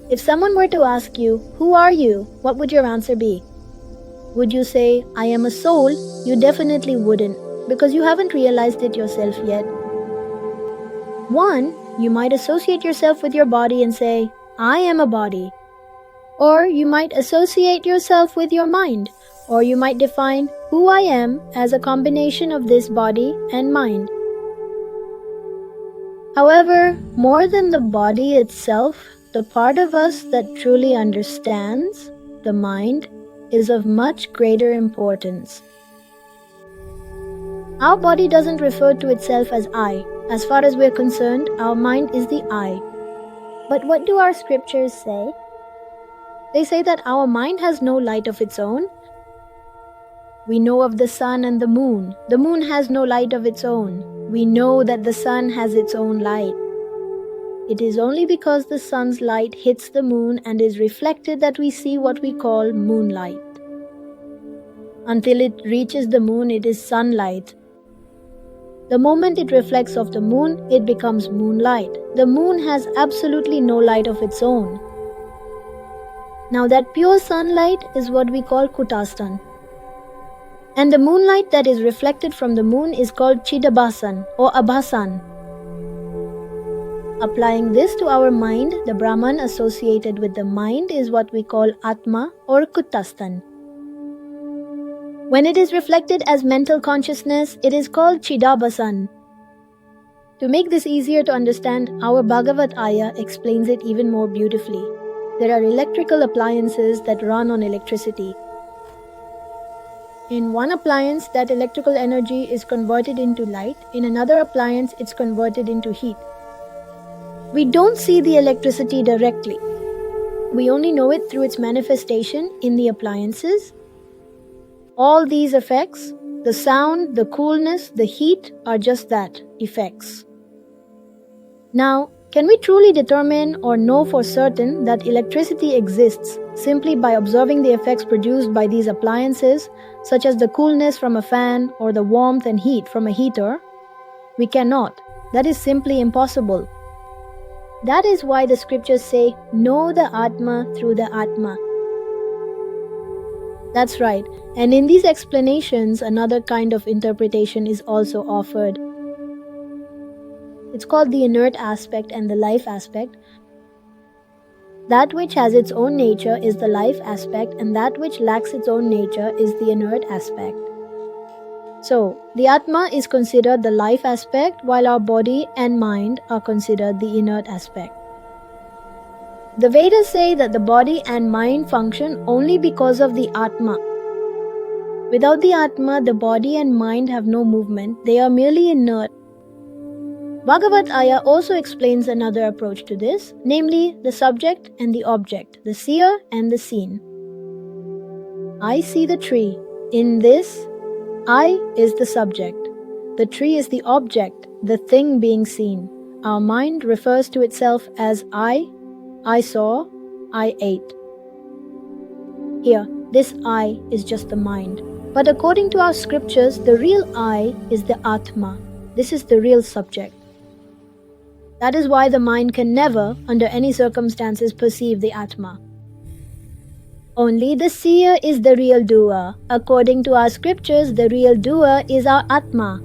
If someone were to ask you, "Who are you?" what would your answer be? Would you say, "I am a soul"? You definitely wouldn't, because you haven't realized it yourself yet. One, you might associate yourself with your body and say, "I am a body." Or you might associate yourself with your mind, or you might define who I am as a combination of this body and mind. However, more than the body itself, the part of us that truly understands, the mind, is of much greater importance. Our body doesn't refer to itself as I. As far as we're concerned, our mind is the I. But what do our scriptures say? They say that our mind has no light of its own. We know of the sun and the moon. The moon has no light of its own. We know that the sun has its own light. It is only because the sun's light hits the moon and is reflected that we see what we call moonlight. Until it reaches the moon, it is sunlight. The moment it reflects off the moon, it becomes moonlight. The moon has absolutely no light of its own. Now that pure sunlight is what we call kutastan. And the moonlight that is reflected from the moon is called chidabasan or abhasan. Applying this to our mind, the Brahman associated with the mind is what we call Atma or kutastan. When it is reflected as mental consciousness, it is called chidabasan. To make this easier to understand, our Bhagavath Ayya explains it even more beautifully. There are electrical appliances that run on electricity. In one appliance, that electrical energy is converted into light. In another appliance, it's converted into heat. We don't see the electricity directly. We only know it through its manifestation in the appliances. All these effects, the sound, the coolness, the heat, are just that, effects. Now, can we truly determine or know for certain that electricity exists simply by observing the effects produced by these appliances, such as the coolness from a fan or the warmth and heat from a heater? We cannot. That is simply impossible. That is why the scriptures say, "Know the Atma through the Atma." That's right. And in these explanations, another kind of interpretation is also offered. It's called the inert aspect and the life aspect. That which has its own nature is the life aspect, and that which lacks its own nature is the inert aspect. So, the Atma is considered the life aspect, while our body and mind are considered the inert aspect. The Vedas say that the body and mind function only because of the Atma. Without the Atma, the body and mind have no movement, they are merely inert. Bhagavath Ayya also explains another approach to this, namely the subject and the object, the seer and the seen. I see the tree. In this, I is the subject. The tree is the object, the thing being seen. Our mind refers to itself as I saw, I ate. Here, this I is just the mind. But according to our scriptures, the real I is the Atma. This is the real subject. That is why the mind can never, under any circumstances, perceive the Atma. Only the seer is the real doer. According to our scriptures, the real doer is our Atma.